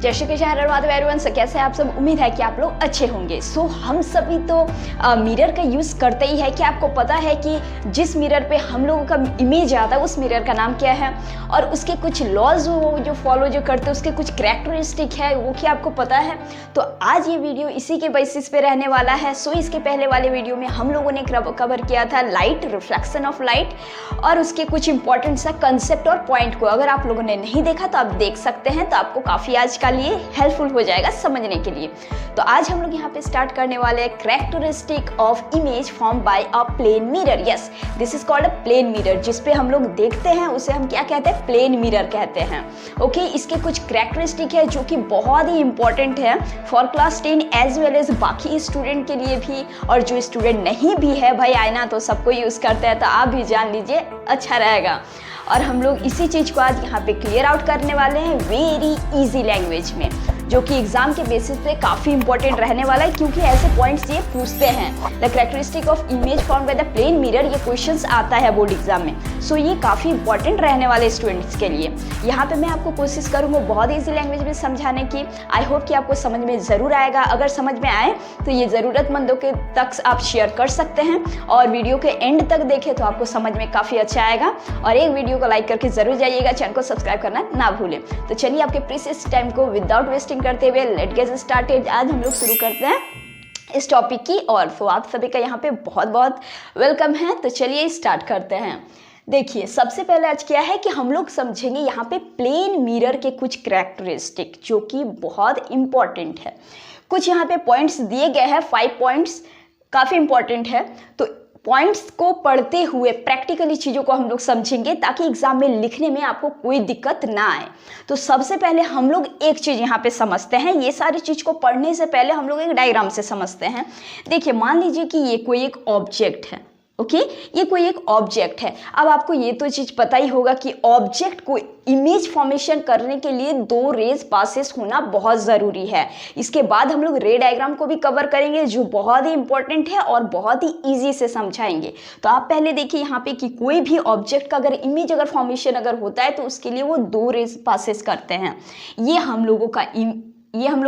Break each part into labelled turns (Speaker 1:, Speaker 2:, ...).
Speaker 1: जैसे कि एवरीवन, सो कैसे आप सब। उम्मीद है कि आप लोग अच्छे होंगे। सो हम सभी तो मिरर का यूज़ करते ही है। क्या आपको पता है कि जिस मिरर पे हम लोगों का इमेज आता है उस मिरर का नाम क्या है, और उसके कुछ लॉज जो फॉलो करते हैं, उसके कुछ कैरेक्टरिस्टिक है, वो क्या आपको पता है। तो आज ये वीडियो इसी के बेसिस पे रहने वाला है। सो इसके पहले वाले वीडियो में हम लोगों ने कवर किया था लाइट, रिफ्लेक्शन ऑफ लाइट, और उसके कुछ इंपॉर्टेंट सा कंसेप्ट और पॉइंट को अगर आप लोगों ने नहीं देखा तो आप देख सकते हैं। तो आपको काफ़ी आज का लिए हेल्पफुल हो जाएगा समझने के लिए। तो आज हम लोग यहाँ पे स्टार्ट करने वाले हैं characteristic of image form by a plane mirror. Yes, this is called a plane mirror. जिस पे हम लोग देखते हैं उसे हम क्या कहते हैं, प्लेन मिरर कहते हैं। ओके, इसके कुछ कैरेक्टरिस्टिक है जो कि बहुत ही इंपॉर्टेंट है for class 10 as well as बाकी स्टूडेंट के लिए भी, और जो स्टूडेंट नहीं भी है भाई, आईना तो सबको यूज़ करते हैं, तो आप भी जान लीजिए, अच्छा रहेगा। और हम लोग इसी चीज़ को आज यहाँ पे क्लियर आउट करने वाले हैं वेरी इजी लैंग्वेज में, जो कि एग्जाम के बेसिस पे काफ़ी इंपॉर्टेंट रहने वाला है, क्योंकि ऐसे पॉइंट्स ये पूछते हैं। The characteristic of image form by the plane mirror, ये क्वेश्चंस आता है बोर्ड एग्जाम में। सो ये काफ़ी इंपॉर्टेंट रहने वाले स्टूडेंट्स के लिए। यहाँ पे मैं आपको कोशिश करूँगा बहुत ईजी लैंग्वेज में समझाने की। आई होप कि आपको समझ में ज़रूर आएगा। अगर समझ में आए तो ये ज़रूरतमंदों के तक आप शेयर कर सकते हैं, और वीडियो के एंड तक देखें तो आपको समझ में काफ़ी अच्छा आएगा। और एक वीडियो को लाइक करके ज़रूर जाइएगा, चैनल को सब्सक्राइब करना ना भूलें। तो चलिए आपके प्रीशियस टाइम को विदाउट वेस्टिंग करते हुए लेट गेट स्टार्टेड। आज हम लोग शुरू करते हैं इस टॉपिक की, और तो आप सभी का यहाँ पे बहुत बहुत वेलकम है। तो चलिए स्टार्ट करते हैं। देखिए, सबसे पहले आज क्या है कि हम लोग समझेंगे यहाँ पे प्लेन मिरर के कुछ कैरेक्टरिस्टिक, जो कि बहुत इंपॉर्टेंट है। कुछ यहाँ पे पॉइंट्स दिए गए हैं, 5 पॉइंट्स, काफ़ी इंपॉर्टेंट है। तो पॉइंट्स को पढ़ते हुए प्रैक्टिकली चीज़ों को हम लोग समझेंगे, ताकि एग्जाम में लिखने में आपको कोई दिक्कत ना आए। तो सबसे पहले हम लोग एक चीज़ यहाँ पे समझते हैं। ये सारी चीज़ को पढ़ने से पहले हम लोग एक डायग्राम से समझते हैं। देखिए, मान लीजिए कि ये कोई एक ऑब्जेक्ट है। ओके, ये कोई एक ऑब्जेक्ट है। अब आपको ये तो चीज़ पता ही होगा कि ऑब्जेक्ट को इमेज फॉर्मेशन करने के लिए 2 रेज पासेस होना बहुत ज़रूरी है। इसके बाद हम लोग रे डायग्राम को भी कवर करेंगे, जो बहुत ही इंपॉर्टेंट है और बहुत ही इजी से समझाएंगे। तो आप पहले देखिए यहाँ पे कि कोई भी ऑब्जेक्ट का अगर इमेज अगर फॉर्मेशन अगर होता है तो उसके लिए वो 2 रेज पासेस करते हैं। ये हम लोगों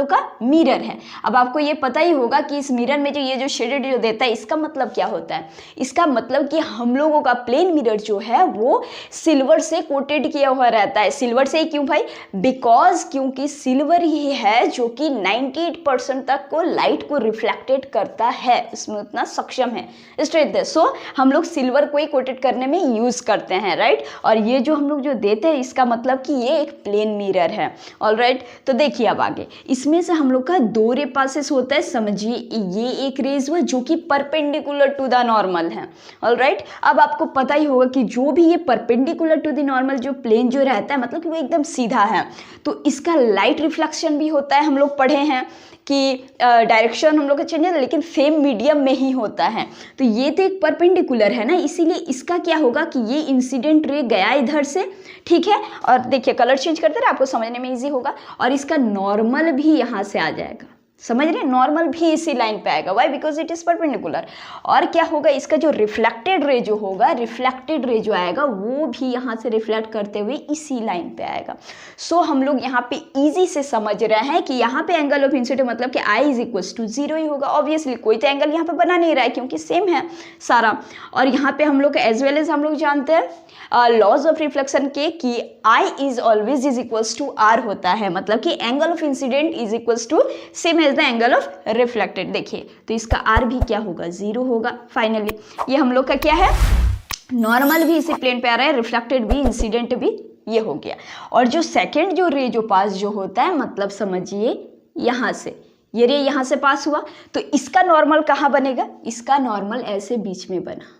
Speaker 1: का मिरर है। अब आपको ये पता ही होगा कि इस मिरर में जो ये जो शेडेड जो देता है, इसका मतलब क्या होता है। इसका मतलब कि हम लोगों का प्लेन मिरर जो है वो सिल्वर से कोटेड किया हुआ रहता है। सिल्वर से क्यों भाई? बिकॉज क्योंकि सिल्वर ही है जो कि 98% तक को लाइट को रिफ्लेक्टेड करता है, उसमें उतना सक्षम है। स्ट्रेट सो हम लोग सिल्वर को ही कोटेड करने में यूज़ करते हैं, राइट। और ये जो हम लोग जो देते हैं, इसका मतलब कि ये एक प्लेन मिरर है। ऑलराइट, तो देखिए अब आगे इसमें से हम लोग का 2 रे पासेस होता है। समझिए, ये एक रेज हुआ जो कि परपेंडिकुलर टू द नॉर्मल है। ऑलराइट, अब आपको पता ही होगा कि जो भी ये परपेंडिकुलर टू द नॉर्मल जो प्लेन जो रहता है, मतलब कि वो एकदम सीधा है, तो इसका लाइट रिफ्लेक्शन भी होता है। हम लोग पढ़े हैं कि डायरेक्शन हम लोग का चेंज है, लेकिन सेम मीडियम में ही होता है। तो ये तो एक परपेंडिकुलर है ना, इसीलिए इसका क्या होगा कि ये इंसिडेंट रे गया इधर से, ठीक है। और देखिए कलर चेंज करते रहे, आपको समझने में इजी होगा। और इसका नॉर्मल भी यहाँ से आ जाएगा, समझ रहे हैं, नॉर्मल भी इसी लाइन पे आएगा। Why? Because it is perpendicular. और क्या होगा, इसका जो रिफ्लेक्टेड रे जो होगा, रिफ्लेक्टेड रे जो आएगा वो भी यहाँ से रिफ्लेक्ट करते हुए इसी लाइन पे आएगा। सो हम लोग यहाँ पे इजी से समझ रहे हैं कि यहाँ पे एंगल ऑफ इंसिडेंट मतलब कि I = 0 ही होगा। ऑब्वियसली कोई तो एंगल यहाँ पे बना नहीं रहा है, क्योंकि सेम है सारा। और यहाँ पे हम लोग एज वेल एज हम लोग जानते हैं लॉज ऑफ रिफ्लेक्शन के कि I is always = R होता है, मतलब कि angle of incident = same as the angle of reflected. देखिए, तो इसका R भी क्या होगा, 0 होगा। फाइनली ये हम लोग का क्या है, नॉर्मल भी इसी प्लेन पे आ रहा है, रिफ्लेक्टेड भी, इंसिडेंट भी, ये हो गया। और जो सेकेंड जो रे जो पास जो होता है, मतलब समझिए यहाँ से ये रे यहाँ से पास हुआ, तो इसका नॉर्मल कहाँ बनेगा, इसका नॉर्मल ऐसे बीच में बना,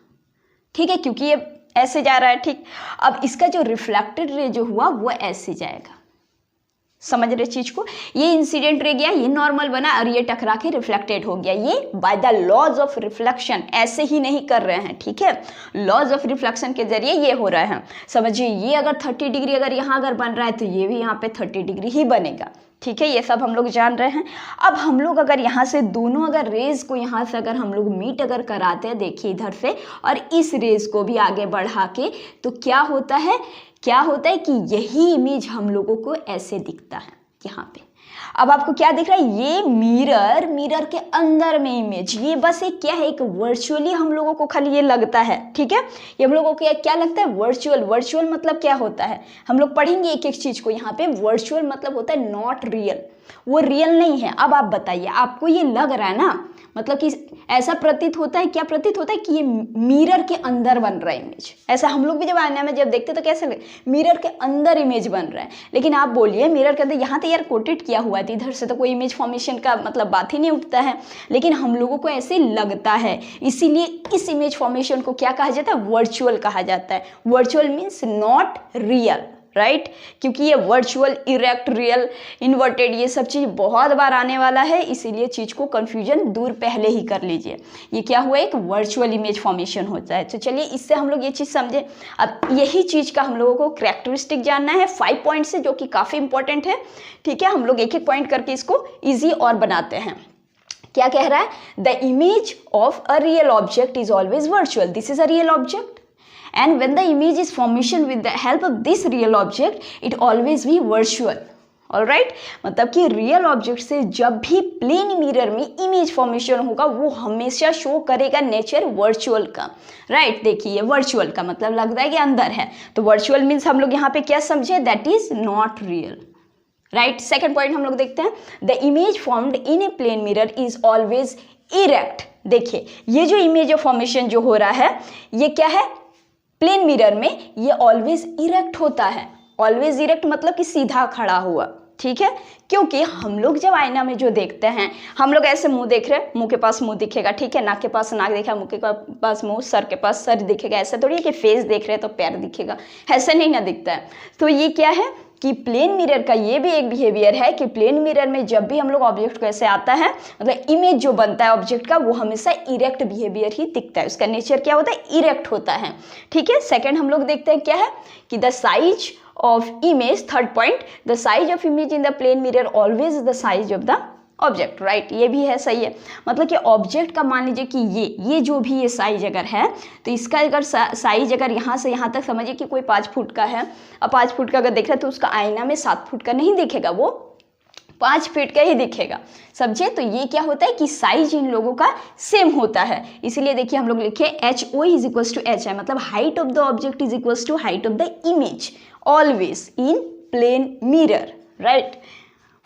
Speaker 1: ठीक है, क्योंकि ये ऐसे जा रहा है, ठीक। अब इसका जो रिफ्लेक्टेड रे जो हुआ वो ऐसे जाएगा, समझ रहे चीज को। ये इंसिडेंट रे गया, ये नॉर्मल बना, और ये टकरा के रिफ्लेक्टेड हो गया। ये by the laws of reflection, ऐसे ही नहीं कर रहे हैं, ठीक है। लॉज ऑफ रिफ्लेक्शन के जरिए ये हो रहा है। समझिए, ये अगर 30 डिग्री अगर यहाँ अगर बन रहा है, तो ये भी यहाँ पे 30 डिग्री ही बनेगा, ठीक है। ये सब हम लोग जान रहे हैं। अब हम लोग अगर यहाँ से दोनों अगर रेज को यहाँ से अगर हम लोग मीट अगर कराते हैं, देखिए इधर से, और इस रेज को भी आगे बढ़ा के, तो क्या होता है कि यही इमेज हम लोगों को ऐसे दिखता है यहाँ पे। अब आपको क्या दिख रहा है, ये मिरर के अंदर में इमेज, ये बस एक क्या है, एक वर्चुअली हम लोगों को खाली ये लगता है, ठीक है। ये हम लोगों को क्या लगता है, वर्चुअल मतलब क्या होता है, हम लोग पढ़ेंगे एक एक चीज को। यहाँ पे वर्चुअल मतलब होता है नॉट रियल, वो रियल नहीं है। अब आप बताइए, आपको ये लग रहा है ना, मतलब कि ऐसा प्रतीत होता है, क्या प्रतीत होता है कि ये मिरर के अंदर बन रहा है इमेज। ऐसा हम लोग भी जब आईने में जब देखते तो कैसे लगे, मिरर के अंदर इमेज बन रहा है। लेकिन आप बोलिए मिरर के अंदर, यहाँ तो यार कोटेड किया हुआ है, इधर से तो कोई इमेज फॉर्मेशन का मतलब बात ही नहीं उठता है, लेकिन हम लोगों को ऐसे लगता है, इसीलिए इस इमेज फॉर्मेशन को क्या कहा जाता है, वर्चुअल कहा जाता है। Virtual means not real, right, क्योंकि ये वर्चुअल, इरेक्ट, रियल, इन्वर्टेड, ये सब चीज़ बहुत बार आने वाला है, इसीलिए चीज़ को कंफ्यूजन दूर पहले ही कर लीजिए। ये क्या हुआ, एक वर्चुअल इमेज फॉर्मेशन होता है। तो चलिए इससे हम लोग ये चीज़ समझे। अब यही चीज़ का हम लोगों को कैरेक्टरिस्टिक जानना है 5 पॉइंट से, जो कि काफ़ी इंपॉर्टेंट है, ठीक है। हम लोग एक एक पॉइंट करके इसको ईजी और बनाते हैं। क्या कह रहा है, the image of a real object is always virtual, this is a real object, and when the image is formation with the help of this real object it always be virtual, alright। मतलब कि real object से जब भी plane mirror में image formation होगा वो हमेशा show करेगा नेचर वर्चुअल का, राइट। देखिए वर्चुअल का मतलब लगता है कि अंदर है, तो वर्चुअल मीन्स हम लोग यहाँ पे क्या समझे, that is not real, right. Second point हम लोग देखते हैं, the image formed in a plane mirror is always erect. देखिए ये जो इमेज ऑफ फॉर्मेशन जो हो रहा है, ये क्या है, प्लेन मिरर में ये ऑलवेज इरेक्ट होता है। ऑलवेज इरेक्ट मतलब कि सीधा खड़ा हुआ, ठीक है। क्योंकि हम लोग जब आईना में जो देखते हैं, हम लोग ऐसे मुंह देख रहे हैं, मुंह के पास मुंह दिखेगा, ठीक है, नाक के पास नाक दिखेगा, मुंह के पास मुंह, सर के पास सर दिखेगा। ऐसा थोड़ी है कि फेस देख रहे हैं तो पैर दिखेगा, ऐसा नहीं ना दिखता है। तो ये क्या है कि प्लेन मिरर का ये भी एक बिहेवियर है कि प्लेन मिरर में जब भी हम लोग ऑब्जेक्ट को ऐसे आता है, मतलब इमेज जो बनता है ऑब्जेक्ट का, वो हमेशा इरेक्ट बिहेवियर ही दिखता है। उसका नेचर क्या होता है, इरेक्ट होता है, ठीक है। सेकंड हम लोग देखते हैं क्या है कि the size of image, third point, the size of image in the plane mirror always the size of the object, right. ये भी है, सही है। मतलब कि ऑब्जेक्ट का मान लीजिए कि ये जो भी ये साइज अगर है, तो इसका अगर साइज अगर यहाँ से यहाँ तक समझिए कि कोई 5 फुट का है, अब 5 फुट का अगर देख रहे हैं तो उसका आईना में 7 फुट का नहीं दिखेगा, वो 5 फीट का ही दिखेगा, समझे। तो ये क्या होता है कि साइज इन लोगों का सेम होता है। इसीलिए देखिए हम लोग लिखे HO is equal to HI, मतलब height of the object is equal to height of the image always in plane mirror, right.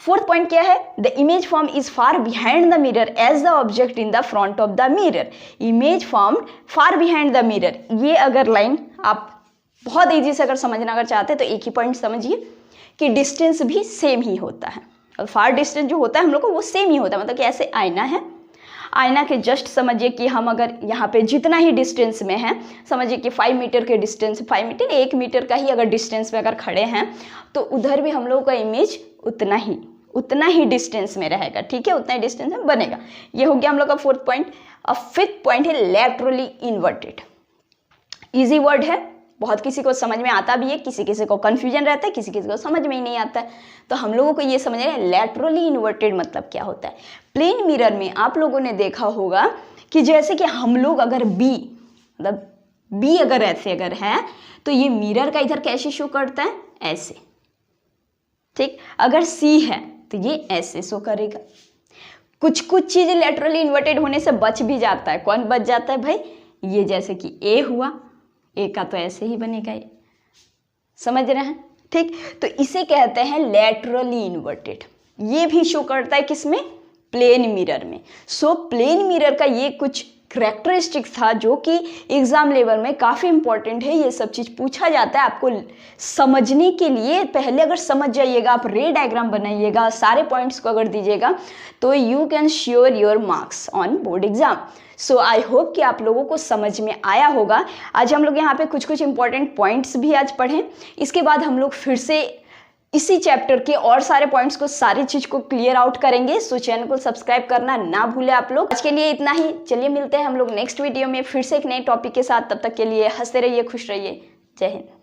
Speaker 1: Fourth point क्या है, the image form is far behind the mirror as the object in the front of the mirror. Image form far behind the mirror, ये अगर line आप बहुत easy से अगर समझना अगर चाहते हैं तो एक ही पॉइंट समझिए कि डिस्टेंस भी सेम ही होता है। और फार डिस्टेंस जो होता है हम लोग को वो सेम ही होता है, मतलब कि ऐसे आईना है, आईना के जस्ट समझिए कि हम अगर यहाँ पे जितना ही डिस्टेंस में है, समझिए कि 5 मीटर के डिस्टेंस, 5 मीटर 1 मीटर का ही अगर डिस्टेंस में अगर खड़े हैं, तो उधर भी हम लोगों का इमेज उतना ही डिस्टेंस में रहेगा, ठीक है, उतना ही डिस्टेंस में बनेगा। ये हो गया हम लोग का फोर्थ पॉइंट। अब फिफ्थ पॉइंट है लैटरली इन्वर्टेड। इजी वर्ड है, बहुत किसी को समझ में आता भी है, किसी किसी को कंफ्यूजन रहता है, किसी किसी को समझ में ही नहीं आता है। तो हम लोगों को ये समझना है लैटरली इन्वर्टेड मतलब क्या होता है। प्लेन मिरर में आप लोगों ने देखा होगा कि जैसे कि हम लोग अगर बी, मतलब बी अगर ऐसे अगर है तो ये मिरर का इधर कैसे शो करता है, ऐसे, ठीक। अगर सी है तो ये ऐसे शो करेगा। कुछ कुछ चीजें लैटरली इन्वर्टेड होने से बच भी जाता है। कौन बच जाता है भाई, ये जैसे कि ए हुआ, ए का तो ऐसे ही बनेगा, ये समझ रहे हैं, ठीक। तो इसे कहते हैं लैटरली इन्वर्टेड। ये भी शो करता है किसमें, प्लेन मिरर में। सो प्लेन मिरर का ये कुछ करैक्टरिस्टिक था जो कि एग्जाम लेवल में काफ़ी इंपॉर्टेंट है। ये सब चीज़ पूछा जाता है आपको समझने के लिए। पहले अगर समझ जाइएगा, आप रे डायग्राम बनाइएगा, सारे पॉइंट्स को अगर दीजिएगा, तो you can sure your marks on board exam. So I hope कि आप लोगों को समझ में आया होगा। आज हम लोग यहाँ पे कुछ कुछ इंपॉर्टेंट पॉइंट्स भी आज पढ़ें, इसके बाद हम लोग फिर से इसी चैप्टर के और सारे पॉइंट्स को, सारी चीज को क्लियर आउट करेंगे। सो चैनल को सब्सक्राइब करना ना भूले आप लोग। आज के लिए इतना ही, चलिए मिलते हैं हम लोग नेक्स्ट वीडियो में फिर से एक नए टॉपिक के साथ। तब तक के लिए हंसते रहिए, खुश रहिए, जय हिंद।